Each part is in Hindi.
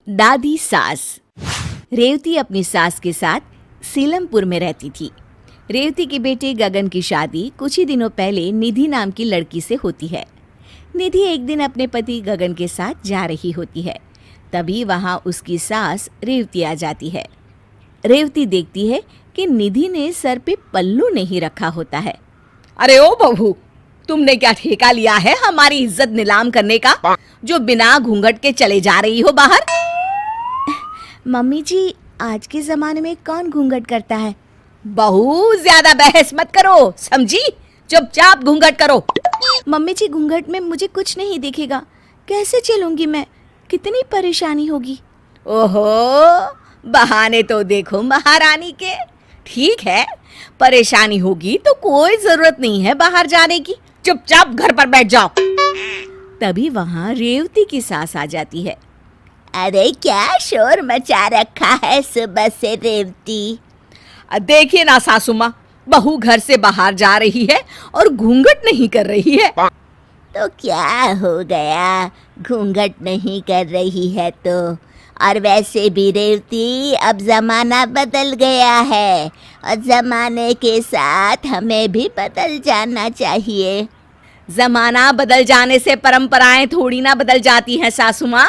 दादी सास। रेवती अपनी सास के साथ सीलमपुर में रहती थी। रेवती के बेटे गगन की शादी कुछ ही दिनों पहले निधि नाम की लड़की से होती है। निधि एक दिन अपने पति गगन के साथ जा रही होती है। तभी वहां उसकी सास रेवती आ जाती है। रेवती देखती है कि निधि ने सर पे पल्लू नहीं रखा होता है। अरे ओ बहू, तुमने क्या ठेका लिया है हमारी इज्जत नीलाम करने का, जो बिना घूंघट के चले जा रही हो बाहर? मम्मी जी, आज के जमाने में कौन घूंघट करता है? बहू, ज्यादा बहस मत करो, समझी? चुपचाप घूंघट करो। मम्मी जी, घूंघट में मुझे कुछ नहीं दिखेगा, कैसे चलूंगी मैं? कितनी परेशानी होगी। ओहो, बहाने तो देखो महारानी के। ठीक है, परेशानी होगी तो कोई जरूरत नहीं है बाहर जाने की, चुपचाप घर पर बैठ जाओ। तभी वहां रेवती की सास आ जाती है। अरे क्या शोर मचा रखा है सुबह से रेवती? देखिए ना सासू माँ, बहू घर से बाहर जा रही है और घूंघट नहीं कर रही है। तो क्या हो गया, घूंघट नहीं कर रही है तो? और वैसे भी रेवती, अब जमाना बदल गया है और जमाने के साथ हमें भी बदल जाना चाहिए। जमाना बदल जाने से परंपराएं थोड़ी ना बदल जाती हैं सासू माँ।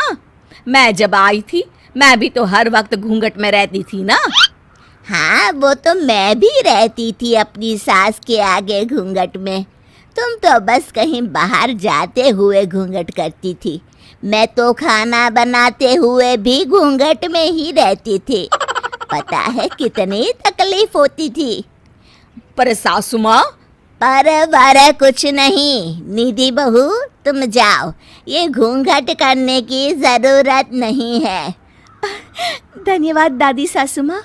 मैं जब आई थी, मैं भी तो हर वक्त घूंघट में रहती थी ना। हाँ, वो तो मैं भी रहती थी अपनी सास के आगे घूंघट में। तुम तो बस कहीं बाहर जाते हुए घूंघट करती थी। मैं तो खाना बनाते हुए भी घूंघट में ही रहती थी। पता है कितनी तकलीफ होती थी। पर सासू माँ, पर कुछ नहीं। निधि बहू, तुम जाओ, ये घूंघट करने की जरूरत नहीं है। धन्यवाद दादी सासू माँ।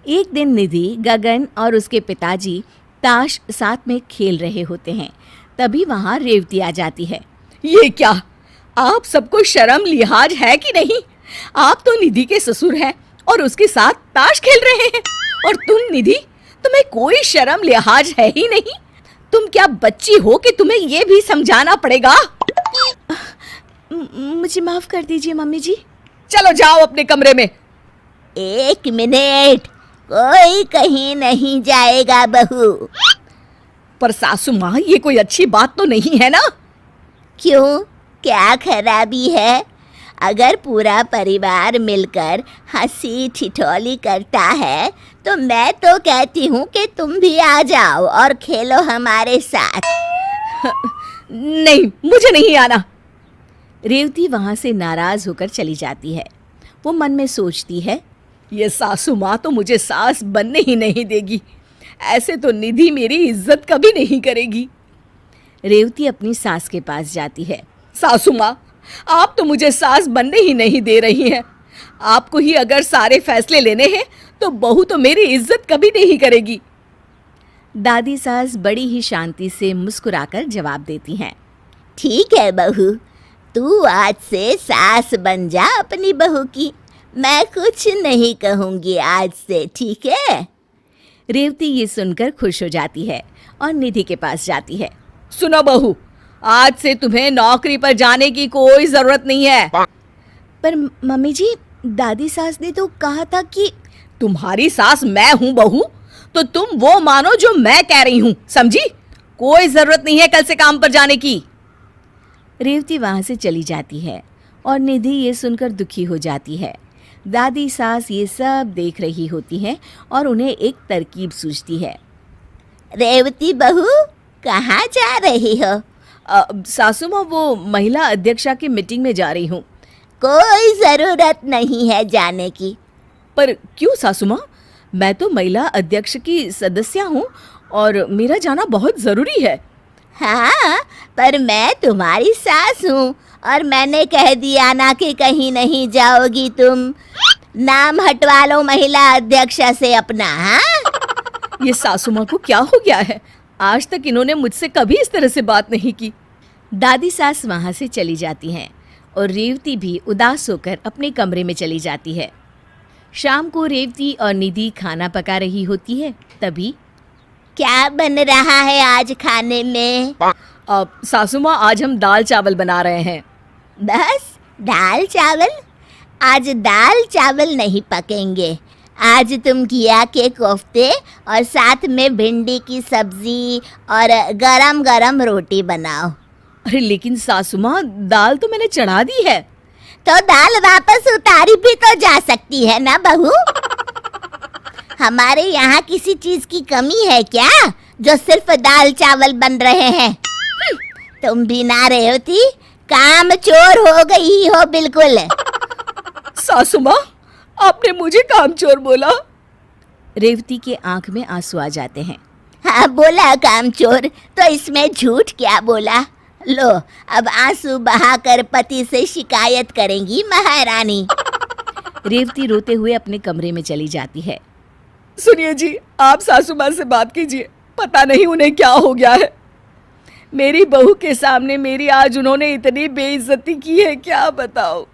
एक दिन निधि, गगन और उसके पिताजी ताश साथ में खेल रहे होते हैं। तभी वहां रेवती आ जाती है। ये क्या, आप सबको शर्म लिहाज है कि नहीं? आप तो निधि के ससुर हैं और उसके साथ ताश खेल रहे हैं, और तुम निधि, तुम्हें कोई शर्म लिहाज है ही नहीं? तुम क्या बच्ची हो कि तुम्हें ये भी समझाना पड़ेगा? मुझे माफ कर दीजिए मम्मी जी। चलो जाओ अपने कमरे में। एक मिनट, कोई कहीं नहीं जाएगा बहू। पर सासू माँ, ये कोई अच्छी बात तो नहीं है ना? क्यों, क्या खराबी है? अगर पूरा परिवार मिलकर हंसी ठिठोली करता है तो मैं तो कहती हूँ कि तुम भी आ जाओ और खेलो हमारे साथ। नहीं, मुझे नहीं आना। रेवती वहां से नाराज होकर चली जाती है। वो मन में सोचती है, ये सासू माँ तो मुझे सास बनने ही नहीं देगी। ऐसे तो निधि मेरी इज्जत कभी नहीं करेगी। रेवती अपनी सास के पास जाती है। सासू माँ, आप तो मुझे सास बनने ही नहीं दे रही हैं। आपको ही अगर सारे फैसले लेने हैं तो बहू तो मेरी इज्जत कभी नहीं करेगी। दादी सास बड़ी ही शांति से मुस्कुराकर जवाब देती हैं। ठीक है बहू, तू आज से सास बन जा अपनी बहू की। मैं कुछ नहीं कहूँगी आज से, ठीक है? रेवती ये सुनकर खुश हो जाती है और निधि के पास जाती है। सुनो बहू, आज से तुम्हें नौकरी पर जाने की कोई जरूरत नहीं है। पर मम्मी जी, दादी सास ने तो कहा था कि... तुम्हारी सास मैं हूँ बहू, तो तुम वो मानो जो मैं कह रही हूँ, समझी? कोई जरूरत नहीं है कल से काम पर जाने की। रेवती वहां से चली जाती है और निधि ये सुनकर दुखी हो जाती है। दादी सास ये सब देख रही होती हैं और उन्हें एक तरकीब सूझती है। रेवती बहू, कहाँ जा रही हो? सासू माँ, वो महिला अध्यक्षा की मीटिंग में जा रही हूँ। कोई जरूरत नहीं है जाने की। पर क्यों सासू माँ? मैं तो महिला अध्यक्ष की सदस्य हूँ और मेरा जाना बहुत जरूरी है। हाँ, पर मैं तुम्हारी सास हूँ और मैंने कह दिया ना कि कहीं नहीं जाओगी तुम। नाम हटवा लो महिला अध्यक्षा से अपना। हाँ, ये सासू माँ को क्या हो गया है? आज तक इन्होंने मुझसे कभी इस तरह से बात नहीं की। दादी सास वहां से चली जाती हैं और रेवती भी उदास होकर अपने कमरे में चली जाती है। शाम को रेवती और निधि खाना पका रही होती है। तभी क्या बन रहा है आज खाने में? सासू माँ, आज हम दाल चावल बना रहे हैं। बस दाल चावल? आज दाल चावल नहीं पकेंगे। आज तुम घिया के कोफ्ते और साथ में भिंडी की सब्जी और गरम गरम रोटी बनाओ। अरे लेकिन सासू माँ, दाल तो मैंने चढ़ा दी है। तो दाल वापस उतारी भी तो जा सकती है ना बहू। हमारे यहाँ किसी चीज की कमी है क्या जो सिर्फ दाल चावल बन रहे हैं? तुम भी ना रेवती काम चोर हो गई हो बिल्कुल। सासू माँ, आपने मुझे कामचोर बोला? रेवती के आंख में आंसू आ जाते हैं। हाँ बोला कामचोर, तो इसमें झूठ क्या बोला? लो अब आंसू बहाकर पति से शिकायत करेंगी महारानी। रेवती रोते हुए अपने कमरे में चली जाती है। सुनिए जी, आप सासू माँ से बात कीजिए, पता नहीं उन्हें क्या हो गया है। मेरी बहू के सामने मेरी आज उन्होंने इतनी बेइज्जती की है, क्या बताओ।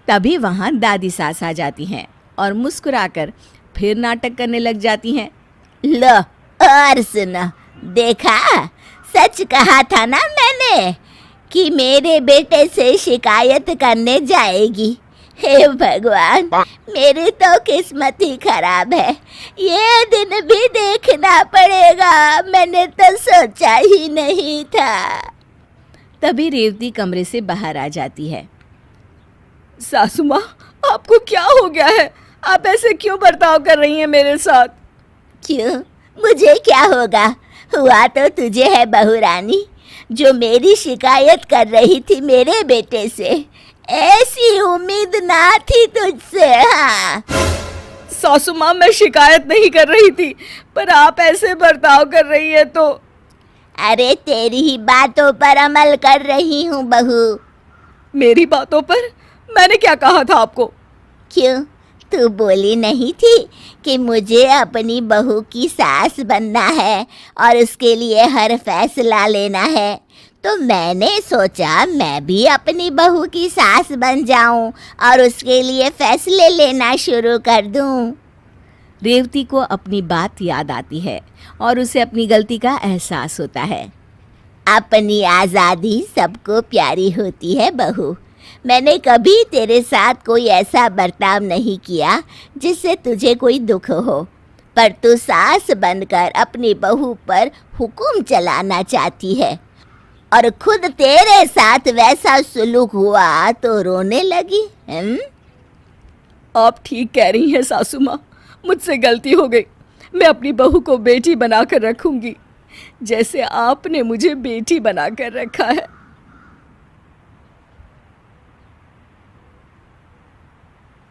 तभी वहां दादी सास आ जाती हैं और मुस्कुराकर फिर नाटक करने लग जाती हैं। लो और सुनो, देखा सच कहा था ना मैंने कि मेरे बेटे से शिकायत करने जाएगी। हे भगवान, मेरी तो किस्मत ही खराब है। ये दिन भी देखना पड़ेगा, मैंने तो सोचा ही नहीं था। तभी रेवती कमरे से बाहर आ जाती है। सासू माँ, आपको क्या हो गया है? आप ऐसे क्यों बर्ताव कर रही हैं मेरे साथ? क्यों, मुझे क्या होगा? हुआ तो तुझे है बहू रानी, जो मेरी शिकायत कर रही थी मेरे बेटे से। ऐसी उम्मीद ना थी तुझसे। हाँ सासू माँ, मैं शिकायत नहीं कर रही थी, पर आप ऐसे बर्ताव कर रही है तो। अरे तेरी ही बातों पर अमल कर रही हूँ बहू। मेरी बातों पर? मैंने क्या कहा था आपको? क्यों, तू बोली नहीं थी कि मुझे अपनी बहू की सास बनना है और उसके लिए हर फैसला लेना है? तो मैंने सोचा मैं भी अपनी बहू की सास बन जाऊं और उसके लिए फैसले लेना शुरू कर दूं। रेवती को अपनी बात याद आती है और उसे अपनी गलती का एहसास होता है। अपनी आज़ादी सबको प्यारी होती है बहू। मैंने कभी तेरे साथ कोई ऐसा बर्ताव नहीं किया जिससे तुझे कोई दुख हो, पर तू सास बनकर अपनी बहू पर हुक्म चलाना चाहती है और खुद तेरे साथ वैसा सुलूक हुआ तो रोने लगी। आप ठीक कह रही हैं सासू माँ, मुझसे गलती हो गई। मैं अपनी बहू को बेटी बनाकर रखूंगी, जैसे आपने मुझे बेटी बनाकर रखा है।